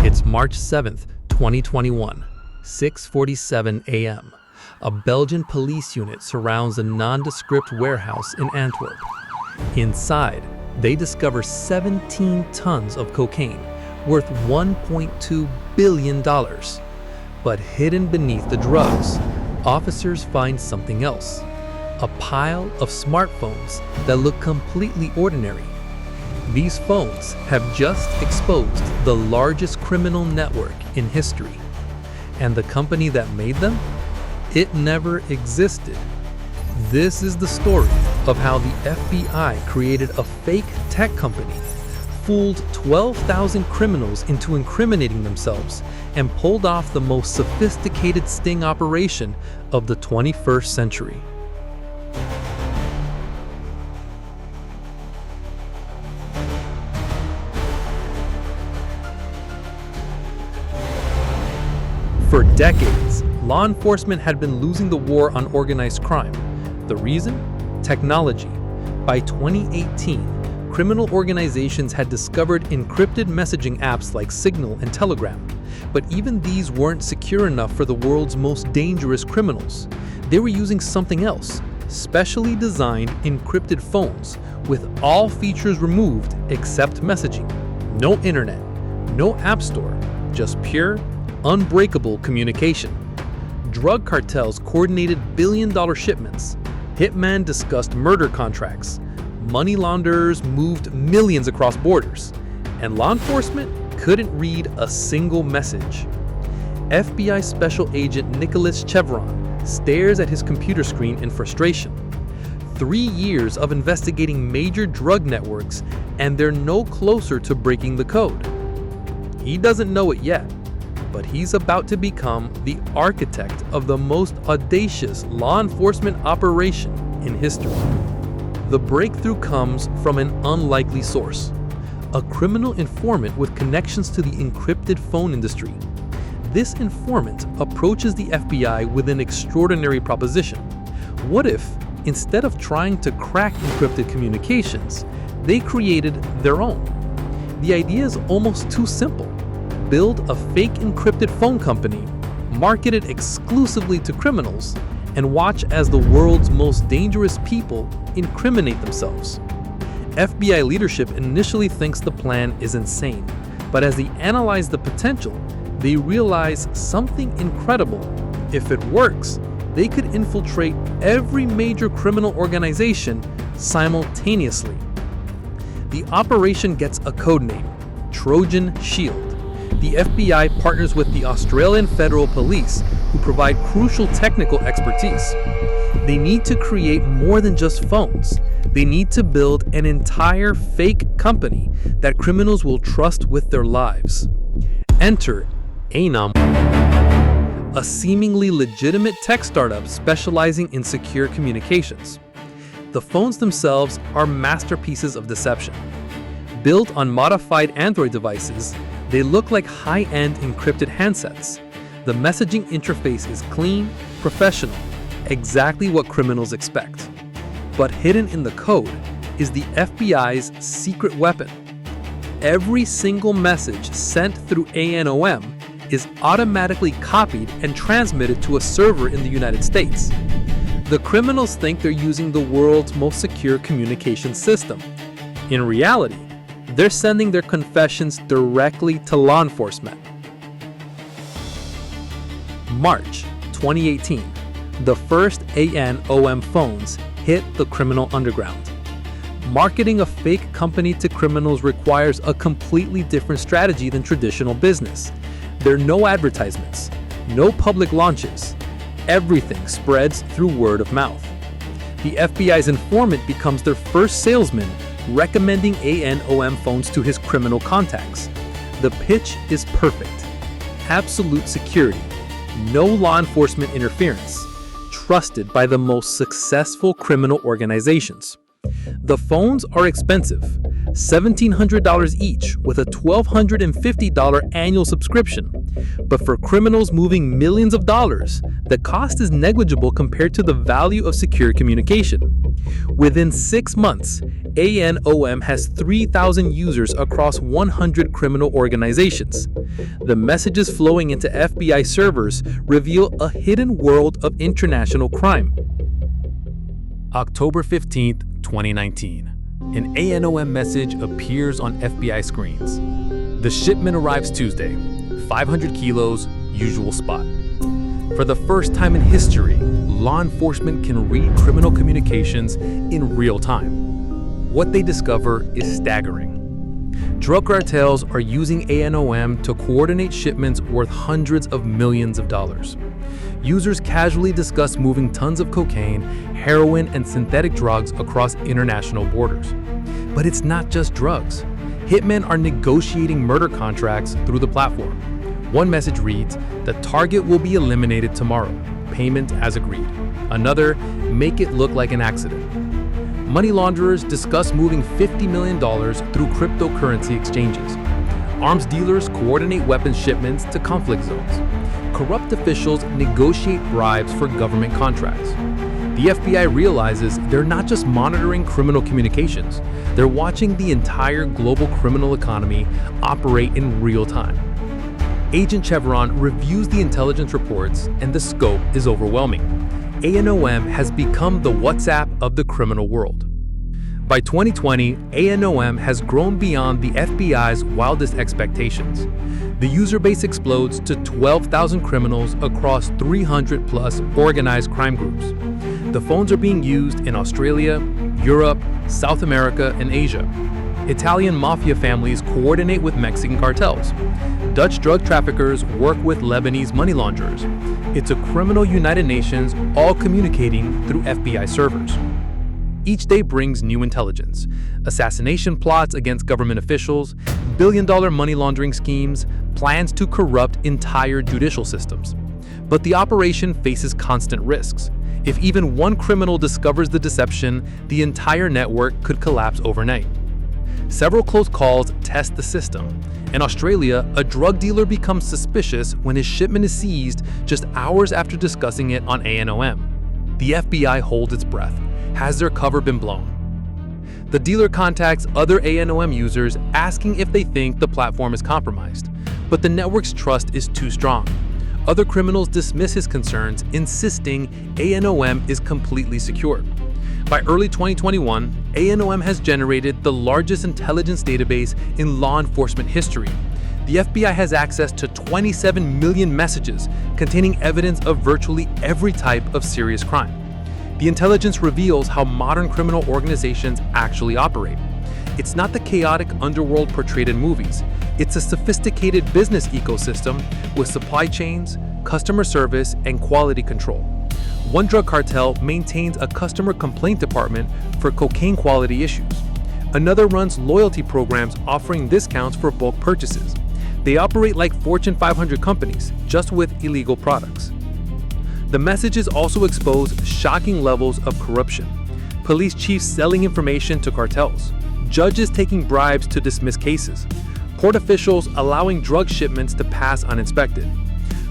It's March 7th, 2021, 6:47 a.m. A Belgian police unit surrounds a nondescript warehouse in Antwerp. Inside, they discover 17 tons of cocaine, worth $1.2 billion. But hidden beneath the drugs, officers find something else. A pile of smartphones that look completely ordinary. These phones have just exposed the largest criminal network in history. And the company that made them? It never existed. This is the story of how the FBI created a fake tech company, fooled 12,000 criminals into incriminating themselves, and pulled off the most sophisticated sting operation of the 21st century. For decades, law enforcement had been losing the war on organized crime. The reason? Technology. By 2018, criminal organizations had discovered encrypted messaging apps like Signal and Telegram. But even these weren't secure enough for the world's most dangerous criminals. They were using something else, specially designed encrypted phones, with all features removed except messaging. No internet, no app store, just pure, unbreakable communication. Drug cartels coordinated billion-dollar shipments. Hitmen discussed murder contracts. Money launderers moved millions across borders. And law enforcement couldn't read a single message. FBI Special Agent Nicholas Chevron stares at his computer screen in frustration. 3 years of investigating major drug networks, and they're no closer to breaking the code. He doesn't know it yet, but he's about to become the architect of the most audacious law enforcement operation in history. The breakthrough comes from an unlikely source, a criminal informant with connections to the encrypted phone industry. This informant approaches the FBI with an extraordinary proposition. What if, instead of trying to crack encrypted communications, they created their own? The idea is almost too simple. Build a fake encrypted phone company, market it exclusively to criminals, and watch as the world's most dangerous people incriminate themselves. FBI leadership initially thinks the plan is insane, but as they analyze the potential, they realize something incredible. If it works, they could infiltrate every major criminal organization simultaneously. The operation gets a code name, Trojan Shield. The FBI partners with the Australian Federal Police, who provide crucial technical expertise. They need to create more than just phones. They need to build an entire fake company that criminals will trust with their lives. Enter Anom, a seemingly legitimate tech startup specializing in secure communications. The phones themselves are masterpieces of deception. Built on modified Android devices, they look like high-end encrypted handsets. The messaging interface is clean, professional, exactly what criminals expect. But hidden in the code is the FBI's secret weapon. Every single message sent through ANØM is automatically copied and transmitted to a server in the United States. The criminals think they're using the world's most secure communication system. In reality, they're sending their confessions directly to law enforcement. March 2018, the first ANØM phones hit the criminal underground. Marketing a fake company to criminals requires a completely different strategy than traditional business. There are no advertisements, no public launches. Everything spreads through word of mouth. The FBI's informant becomes their first salesman, recommending ANØM phones to his criminal contacts. The pitch is perfect. Absolute security. No law enforcement interference. Trusted by the most successful criminal organizations. The phones are expensive, $1,700 each with a $1,250 annual subscription. But for criminals moving millions of dollars, the cost is negligible compared to the value of secure communication. Within 6 months, ANOM has 3,000 users across 100 criminal organizations. The messages flowing into FBI servers reveal a hidden world of international crime. October 15, 2019. An ANOM message appears on FBI screens. The shipment arrives Tuesday, 500 kilos, usual spot. For the first time in history, law enforcement can read criminal communications in real time. What they discover is staggering. Drug cartels are using ANOM to coordinate shipments worth hundreds of millions of dollars. Users casually discuss moving tons of cocaine, heroin, and synthetic drugs across international borders. But it's not just drugs. Hitmen are negotiating murder contracts through the platform. One message reads, "The target will be eliminated tomorrow. Payment as agreed." Another, "Make it look like an accident." Money launderers discuss moving $50 million through cryptocurrency exchanges. Arms dealers coordinate weapons shipments to conflict zones. Corrupt officials negotiate bribes for government contracts. The FBI realizes they're not just monitoring criminal communications, they're watching the entire global criminal economy operate in real time. Agent Chevron reviews the intelligence reports, and the scope is overwhelming. ANOM has become the WhatsApp of the criminal world. By 2020, ANOM has grown beyond the FBI's wildest expectations. The user base explodes to 12,000 criminals across 300 plus organized crime groups. The phones are being used in Australia, Europe, South America, and Asia. Italian Mafia families coordinate with Mexican cartels. Dutch drug traffickers work with Lebanese money launderers. It's a criminal United Nations all communicating through FBI servers. Each day brings new intelligence: assassination plots against government officials, billion-dollar money laundering schemes, plans to corrupt entire judicial systems. But the operation faces constant risks. If even one criminal discovers the deception, the entire network could collapse overnight. Several close calls test the system. In Australia, a drug dealer becomes suspicious when his shipment is seized just hours after discussing it on ANOM. The FBI holds its breath. Has their cover been blown? The dealer contacts other ANOM users asking if they think the platform is compromised, but the network's trust is too strong. Other criminals dismiss his concerns, insisting ANOM is completely secure. By early 2021, ANOM has generated the largest intelligence database in law enforcement history. The FBI has access to 27 million messages containing evidence of virtually every type of serious crime. The intelligence reveals how modern criminal organizations actually operate. It's not the chaotic underworld portrayed in movies. It's a sophisticated business ecosystem with supply chains, customer service, and quality control. One drug cartel maintains a customer complaint department for cocaine quality issues. Another runs loyalty programs offering discounts for bulk purchases. They operate like Fortune 500 companies, just with illegal products. The messages also expose shocking levels of corruption. Police chiefs selling information to cartels, judges taking bribes to dismiss cases, court officials allowing drug shipments to pass uninspected.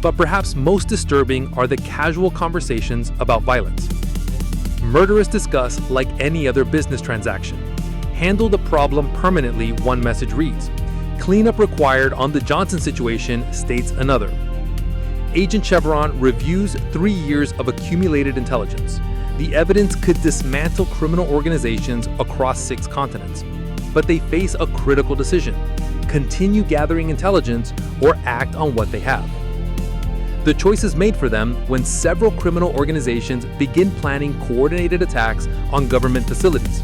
But perhaps most disturbing are the casual conversations about violence. Murder is discussed like any other business transaction. Handle the problem permanently, one message reads. Cleanup required on the Johnson situation, states another. Agent Chevron reviews 3 years of accumulated intelligence. The evidence could dismantle criminal organizations across 6 continents. But they face a critical decision: continue gathering intelligence or act on what they have. The choice is made for them when several criminal organizations begin planning coordinated attacks on government facilities.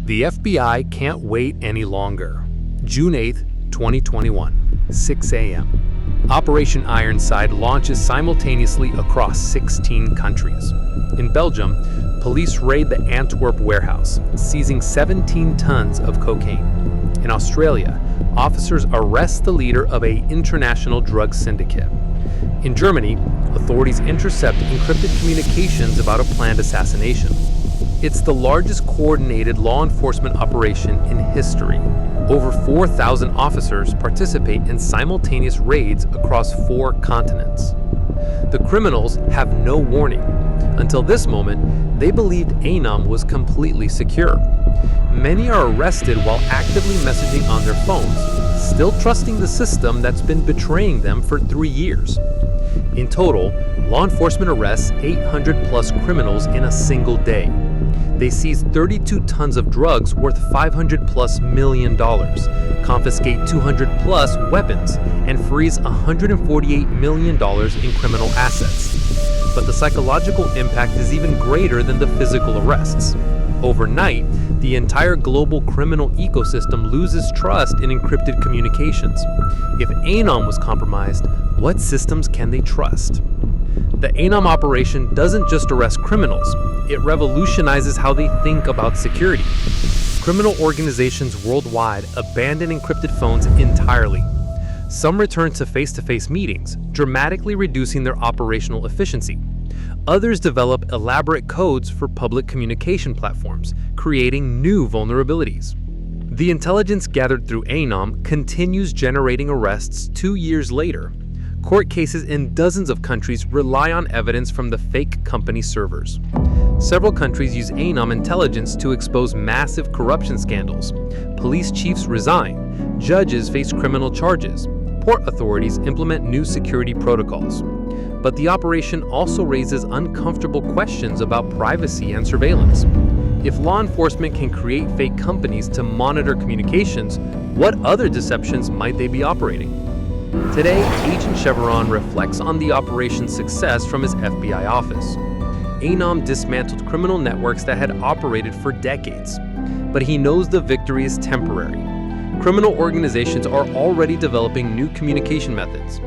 The FBI can't wait any longer. June 8, 2021, 6 a.m. Operation Ironside launches simultaneously across 16 countries. In Belgium, police raid the Antwerp warehouse, seizing 17 tons of cocaine. In Australia, officers arrest the leader of an international drug syndicate. In Germany, authorities intercept encrypted communications about a planned assassination. It's the largest coordinated law enforcement operation in history. Over 4,000 officers participate in simultaneous raids across 4 continents. The criminals have no warning. Until this moment, they believed Anom was completely secure. Many are arrested while actively messaging on their phones, still trusting the system that's been betraying them for 3 years. In total, law enforcement arrests 800 plus criminals in a single day. They seize 32 tons of drugs worth $500 plus million, confiscate 200 plus weapons, and freeze $148 million in criminal assets. But the psychological impact is even greater than the physical arrests. Overnight, the entire global criminal ecosystem loses trust in encrypted communications. If Anom was compromised, what systems can they trust? The Anom operation doesn't just arrest criminals, it revolutionizes how they think about security. Criminal organizations worldwide abandon encrypted phones entirely. Some return to face-to-face meetings, dramatically reducing their operational efficiency. Others develop elaborate codes for public communication platforms, creating new vulnerabilities. The intelligence gathered through Anom continues generating arrests 2 years later. Court cases in dozens of countries rely on evidence from the fake company servers. Several countries use Anom intelligence to expose massive corruption scandals. Police chiefs resign, judges face criminal charges, port authorities implement new security protocols. But the operation also raises uncomfortable questions about privacy and surveillance. If law enforcement can create fake companies to monitor communications, what other deceptions might they be operating? Today, Agent Chevron reflects on the operation's success from his FBI office. Anom dismantled criminal networks that had operated for decades, but he knows the victory is temporary. Criminal organizations are already developing new communication methods.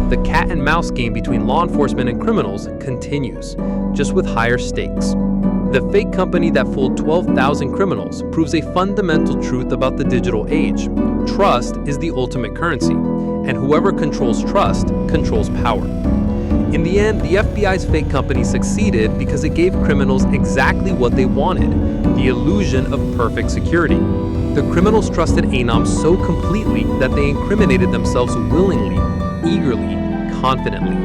The cat and mouse game between law enforcement and criminals continues, just with higher stakes. The fake company that fooled 12,000 criminals proves a fundamental truth about the digital age. Trust is the ultimate currency, and whoever controls trust controls power. In the end, the FBI's fake company succeeded because it gave criminals exactly what they wanted, the illusion of perfect security. The criminals trusted Anom so completely that they incriminated themselves willingly, eagerly, confidently.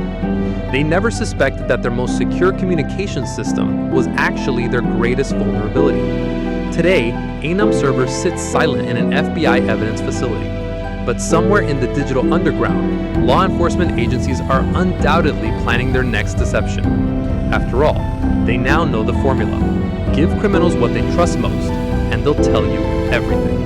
They never suspected that their most secure communication system was actually their greatest vulnerability. Today, Anom server sits silent in an FBI evidence facility. But somewhere in the digital underground, law enforcement agencies are undoubtedly planning their next deception. After all, they now know the formula. Give criminals what they trust most, and they'll tell you everything.